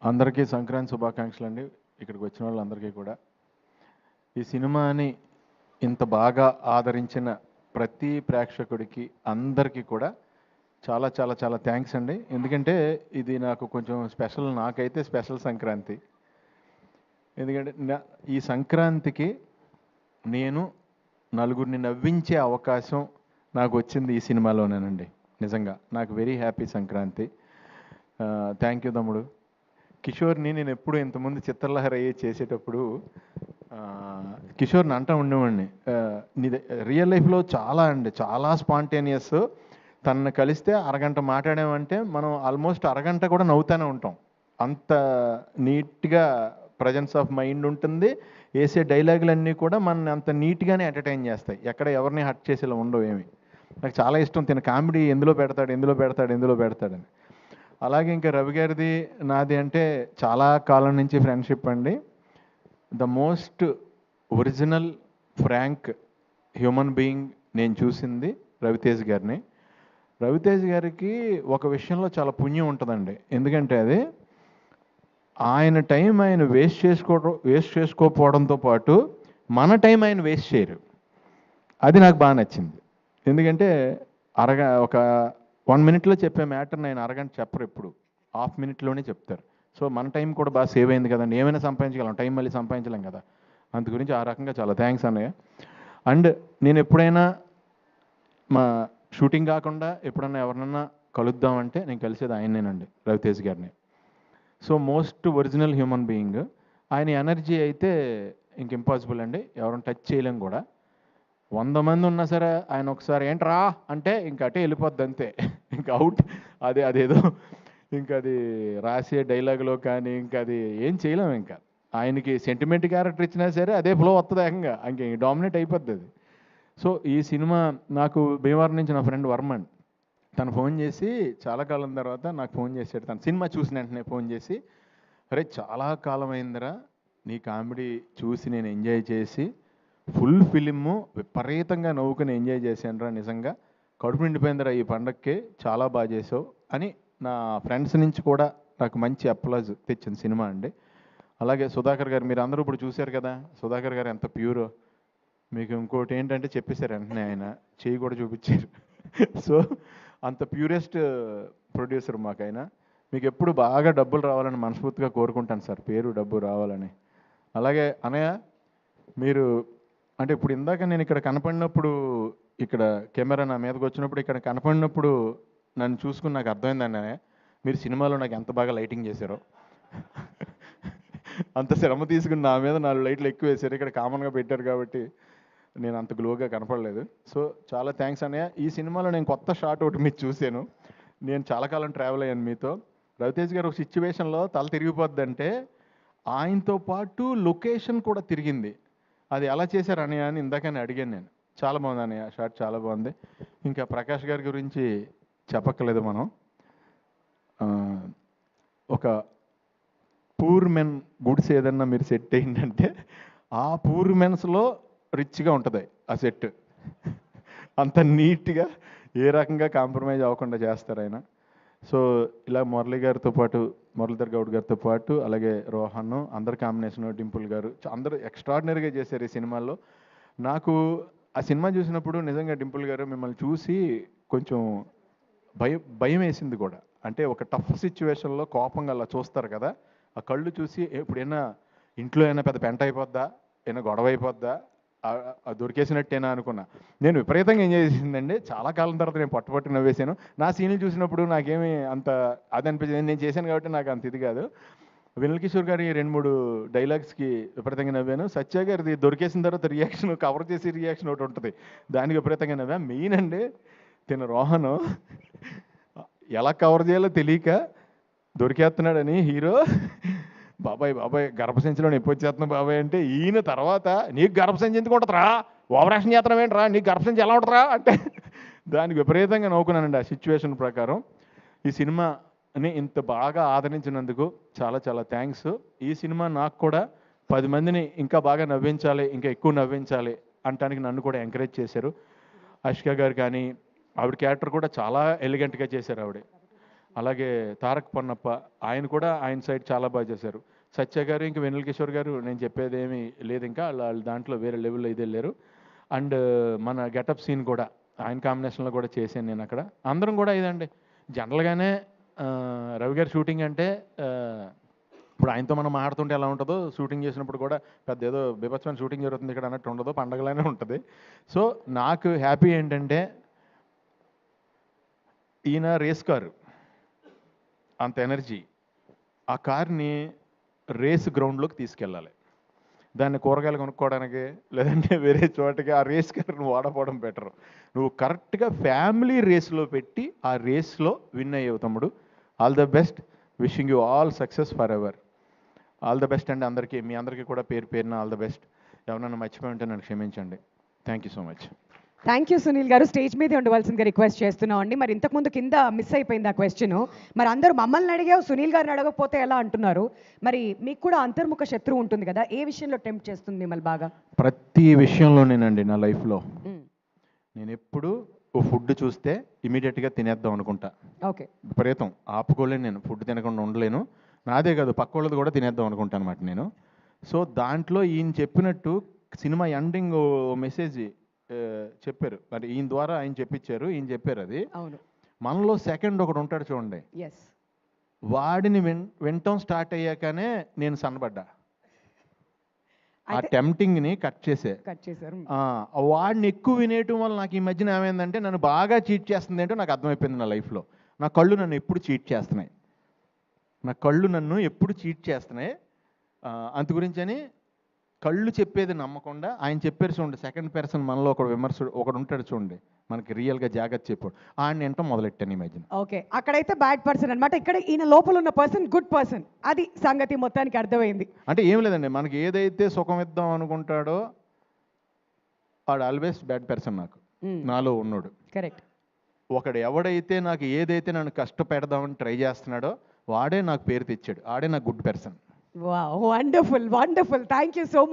అందరికీ సంక్రాంతి శుభాకాంక్షలు అండి. ఇక్కడికి వచ్చిన వాళ్ళందరికీ కూడా. ఈ సినిమాని ఇంత బాగా ఆదరించిన ప్రతి ప్రేక్షకుడికి అందరికీ కూడా చాలా చాలా చాలా థ్యాంక్స్ అండి. ఎందుకంటే ఇది నాకు కొంచెం స్పెషల్, నాకైతే స్పెషల్ సంక్రాంతి. ఎందుకంటే ఈ సంక్రాంతికి నేను నలుగురిని నవ్వించే అవకాశం నాకు వచ్చింది ఈ సినిమాలోనేనండి. నిజంగా నాకు very happy Sankranti. Thank you తమ్ముడు. కిషోర్ని నేను ఎప్పుడు ఇంతకుముందు చిత్రలహరి చేసేటప్పుడు కిషోర్ని అంటూ ఉండేవాడిని, నీది రియల్ లైఫ్లో చాలా స్పాంటేనియస్. తనని కలిస్తే అరగంట మాట్లాడామంటే మనం ఆల్మోస్ట్ అరగంట కూడా నవ్వుతూనే ఉంటాం. అంత నీట్గా ప్రజెన్స్ ఆఫ్ మైండ్ ఉంటుంది. వేసే డైలాగులన్నీ కూడా మన అంత నీట్గానే ఎంటర్టైన్ చేస్తాయి. ఎక్కడ ఎవరిని హర్ట్ చేసేలా ఉండవు ఏమి. నాకు చాలా ఇష్టం తిన కామెడీ ఎందులో పెడతాడని. అలాగే ఇంకా రవి గారిది నాది అంటే చాలా కాలం నుంచి ఫ్రెండ్షిప్ అండి. The most original frank human being నేను చూసింది రవితేజ్ గారిని. రవితేజ్ గారికి ఒక విషయంలో చాలా పుణ్యం ఉంటుందండి. ఎందుకంటే అది ఆయన టైం ఆయన వేస్ట్ చేసుకోకపోవడంతో పాటు మన టైం ఆయన వేస్ట్ చేయరు. అది నాకు బాగా నచ్చింది. ఎందుకంటే ఒక 1 minute చెప్పే మ్యాటర్ని ఆయన అరగంట చెప్పరు, ఎప్పుడు ½ minute చెప్తారు. సో మన టైం కూడా బాగా సేవ్ అయింది కదండి. ఏమైనా సంపాదించగలం, టైం మళ్ళీ సంపాదించలేం కదా. అందు గురించి ఆ రకంగా చాలా థ్యాంక్స్ అన్నయ్య. అండ్ నేను ఎప్పుడైనా మా షూటింగ్ కాకుండా ఎప్పుడన్నా ఎవరినన్నా కలుద్దామంటే నేను కలిసేది ఆయనేనండి, రవితేజ్ గారిని. So most original human being. ఆయన ఎనర్జీ అయితే ఇంక ఇంపాసిబుల్ అండి, ఎవరిని టచ్ చేయలేం కూడా. 100 మంది ఉన్నా సరే ఆయన ఒకసారి ఏంట్రా అంటే ఇంక అటే వెళ్ళిపోద్ది అంతే. ఇంకా అవుట్. అదేదో ఇంకా అది రాసే డైలాగులో కానీ ఇంకా అది ఏం చేయలేం. ఇంకా ఆయనకి సెంటిమెంట్ క్యారెక్టర్ ఇచ్చినా సరే అదే ఫ్లో వస్తుంది ఏకంగా, ఇంక డామినేట్ అయిపోద్ది అది. సో ఈ సినిమా నాకు భీమవరం నుంచి నా ఫ్రెండ్ వర్మన్ తను ఫోన్ చేసి చాలా కాలం తర్వాత నాకు ఫోన్ చేశాడు. తను సినిమా చూసిన వెంటనే ఫోన్ చేసి, అరే చాలా కాలం అయిందిరా నీ కామెడీ చూసి, నేను ఎంజాయ్ చేసి ఫుల్ ఫిలిము విపరీతంగా నవ్వుకుని ఎంజాయ్ చేశానురా, నిజంగా కడుపు నిండిపోయిందిరా ఈ పండక్కి, చాలా బాగా చేసావు అని నా ఫ్రెండ్స్ నుంచి కూడా నాకు మంచి అప్లాజ్ తెచ్చిన సినిమా అండి. అలాగే సుధాకర్ గారు, మీరు అందరూ ఇప్పుడు చూశారు కదా సుధాకర్ గారు ఎంత ప్యూరో. మీకు ఇంకోటి ఏంటంటే చెప్పేశారు వెంటనే, ఆయన చేయి కూడా చూపించారు. సో అంత ప్యూరెస్ట్ ప్రొడ్యూసర్ మాకు ఆయన. మీకు ఎప్పుడు బాగా డబ్బులు రావాలని మనస్ఫూర్తిగా కోరుకుంటాను సార్, పేరు డబ్బు రావాలని. అలాగే అనయ్య, మీరు అంటే ఇప్పుడు ఇందాక నేను ఇక్కడ కనపడినప్పుడు, ఇక్కడ కెమెరా నా మీదకి వచ్చినప్పుడు ఇక్కడ కనపడినప్పుడు నన్ను చూసుకుని నాకు అర్థమైందండి అన్నయ్య, మీరు సినిమాలో నాకు ఎంత బాగా లైటింగ్ చేశారో. అంత శ్రమ తీసుకుని నా మీద 4 లైట్లు ఎక్కువ వేశారు. ఇక్కడ కామన్గా పెట్టారు కాబట్టి నేను అంత గ్లోగా కనపడలేదు. సో చాలా థ్యాంక్స్ అన్నయ్య. ఈ సినిమాలో నేను కొత్త షాట్ ఒకటి మీరు చూశాను. నేను చాలా కాలం ట్రావెల్ అయ్యాను మీతో. రవితేజ్ గారు ఒక సిచ్యువేషన్లో తల తిరిగిపోద్దంటే ఆయనతో పాటు లొకేషన్ కూడా తిరిగింది. అది ఎలా చేశారు అన్నయ్య అని ఇందాకనే అడిగాను నేను. చాలా బాగుంది అన్నయ్య, షాట్ చాలా బాగుంది. ఇంకా ప్రకాష్ గారి గురించి చెప్పక్కర్లేదు మనం. ఒక పూర్ మెన్ గుడ్స్ ఏదన్నా మీరు సెట్ అయిందంటే ఆ పూర్ మెన్స్లో రిచ్గా ఉంటుంది ఆ సెట్. అంత నీట్గా ఏ రకంగా కాంప్రమైజ్ అవ్వకుండా చేస్తారు ఆయన. సో ఇలా మురళీ గారితో పాటు, మురళీధర్ గౌడ్ గారితో పాటు, అలాగే రోహన్, అందరి కాంబినేషన్, డింపుల్ గారు, అందరూ ఎక్స్ట్రాడినరీగా చేశారు ఈ సినిమాలో. నాకు ఆ సినిమా చూసినప్పుడు నిజంగా డింపుల్ గారు మిమ్మల్ని చూసి కొంచెం భయం వేసింది కూడా. అంటే ఒక టఫ్ సిచ్యువేషన్లో కోపంగా అలా చూస్తారు కదా, ఆ కళ్ళు చూసి ఎప్పుడైనా ఇంట్లో అయినా పెద్ద పెంట అయిపోద్దా, ఏమైనా గొడవ అయిపోద్దా, దొరికేసినట్టేనా అనుకున్నా. నేను విపరీతంగా ఎంజాయ్ చేసిందండి. చాలా కాలం తర్వాత నేను పట్టుపట్టి నవ్వేశాను. నా సీన్లు చూసినప్పుడు నాకేమీ అంత అది అనిపించింది, నేను చేశాను కాబట్టి నాకు అంత ఇది కాదు. వినల్ కిషోర్ గారి 2-3 డైలాగ్స్కి విపరీతంగా నవ్వాను. సత్య గారిది దొరికేసిన తర్వాత రియాక్షన్, కవర్ చేసి రియాక్షన్ ఒకటి ఉంటుంది, దానికి విపరీతంగా నవ్వా. మెయిన్ అండి తిన రోహన్ ఎలా కవర్ చేయాలో తెలియక దొరికేస్తున్నాడని హీరో, బాబాయ్ గర్భసంచిలో నొప్పి వచ్చేస్తున్నావు బాబాయ్ అంటే, ఈయన తర్వాత నీకు గర్భసంచి ఎందుకు ఉంటుందిరా, ఓవరాక్షన్ చేస్తున్నావు ఏంట్రా, నీకు గర్భసంచి ఎలా ఉంటుందిరా అంటే దానికి విపరీతంగా నవ్వుకున్నానండి ఆ సిచ్యువేషన్ ప్రకారం. ఈ సినిమాని ఇంత బాగా ఆదరించినందుకు చాలా చాలా థ్యాంక్స్. ఈ సినిమా నాకు కూడా 10 మందిని ఇంకా బాగా నవ్వించాలి, ఇంకా ఎక్కువ నవ్వించాలి అంటానికి నన్ను కూడా ఎంకరేజ్ చేశారు. అష్క గారు కానీ, ఆవిడ క్యారెక్టర్ కూడా చాలా ఎలిగెంట్గా చేశారు ఆవిడ. అలాగే తారక్ పొన్నప్ప, ఆయన కూడా ఆయన సైడ్ చాలా బాగా చేశారు. సత్య గారు ఇంకా వెన్నెల కిషోర్ గారు, నేను చెప్పేది ఏమీ లేదు, ఇంకా వాళ్ళు దాంట్లో వేరే లెవెల్లో ఇది వెళ్ళారు. అండ్ మన గెటప్ సీన్ కూడా ఆయన కాంబినేషన్లో కూడా చేశాను నేను అక్కడ. అందరం కూడా ఇదండి జనరల్గానే రవి గారి షూటింగ్ అంటే ఇప్పుడు ఆయనతో మనం మాట్లాడుతుంటే ఎలా ఉంటుందో, షూటింగ్ చేసినప్పుడు కూడా పెద్ద ఏదో బీభత్సమైన షూటింగ్ జరుగుతుంది ఇక్కడ అన్నట్టు ఉండదు, పండగలానే ఉంటుంది. సో నాకు హ్యాపీ ఏంటంటే ఈయన రేస్ కారు అంత ఎనర్జీ, ఆ కార్ని రేస్ గ్రౌండ్లోకి తీసుకెళ్ళాలి. దాన్ని కూరగాయలు కొనుక్కోవడానికి లేదంటే వేరే చోటకి ఆ రేస్ కార్ని వాడపోవడం బెటర్. నువ్వు కరెక్ట్గా ఫ్యామిలీ రేస్లో పెట్టి ఆ రేస్లో విన్ అయ్యేవు తమ్ముడు. All the best, wishing you all success for ever. All the best అండి అందరికీ, మీ అందరికీ కూడా పేరు పేరున ఆల్ ద బెస్ట్. ఎవరైనా మర్చిపోయి ఉంటే నన్ను క్షమించండి. Thank you so much. Thank you Sunil గారు. స్టేజ్ మీదే ఉండవలసిందిగా రిక్వెస్ట్ చేస్తున్నాం అండి. మరి ఇంతకుముందు కింద మిస్ అయిపోయింది ఆ క్వశ్చన్. మరి అందరూ మమ్మల్ని అడిగావు, సునీల్ గారిని అడగకపోతే ఎలా అంటున్నారు. మరి మీకు కూడా అంతర్ముఖ శత్రువు ఉంటుంది కదా, ఏ విషయంలో టెంప్ట్ చేస్తుంది మిమ్మల్ని బాగా? ప్రతి విషయంలోనేనండి నా లైఫ్లో. నేను ఎప్పుడు ఓ ఫుడ్ చూస్తే ఇమీడియట్గా తినేద్దాం అనుకుంటా. ఓకే, విపరీతం ఆపుకోలేను, నేను ఫుడ్ తినకుండా ఉండలేను. నాదే కాదు పక్క వాళ్ళది కూడా తినేద్దాం అనుకుంటాను అనమాట నేను. సో దాంట్లో ఈయన చెప్పినట్టు సినిమా ఎండింగ్ మెసేజ్ చెప్పారు, మరి ఈయన ద్వారా ఆయన చెప్పించారు, ఈయన చెప్పారు అది. అవును, మనలో సెకండ్ ఒకడు ఉంటాడు చూడండి, ఎస్, వాడిని వినటం స్టార్ట్ అయ్యాకనే నేను సన్నబడ్డా. ఆ టెంప్టింగ్ని కట్ చేశారు. వాడిని ఎక్కువ వినేయటం వల్ల నాకు ఈ మధ్యన ఏమైందంటే నన్ను బాగా చీట్ చేస్తుంది ఏంటో నాకు అర్థమైపోయింది నా లైఫ్లో. నా కళ్ళు నన్ను ఎప్పుడు చీట్ చేస్తున్నాయి, అందు గురించి అని కళ్ళు చెప్పేది నమ్మకుండా ఆయన చెప్పారు చూడండి, సెకండ్ పర్సన్ మనలో ఒకడు ఉంటాడు చూడండి, మనకి రియల్గా జాగ్రత్త చెప్పాడు, ఆయన ఏంటో మొదలెట్టాను ఈ మధ్యన. ఓకే, అక్కడైతే బ్యాడ్ పర్సన్ అనమాట, ఇక్కడ ఈయన లోపల ఉన్న పర్సన్ గుడ్ పర్సన్, అది సంగతి మొత్తానికి అర్థమైంది. అంటే ఏం లేదండి, మనకి ఏదైతే సుఖం ఇద్దాం అనుకుంటాడో వాడు ఆల్వేస్ బ్యాడ్ పర్సన్ నాకు, నాలో ఉన్నాడు. కరెక్ట్. ఒకడు ఎవడైతే నాకు ఏదైతే నన్ను కష్టపెడదామని ట్రై చేస్తున్నాడో వాడే నాకు పేరు తెచ్చాడు, ఆడే నాకు good person. Wow, wonderful wonderful, thank you so much.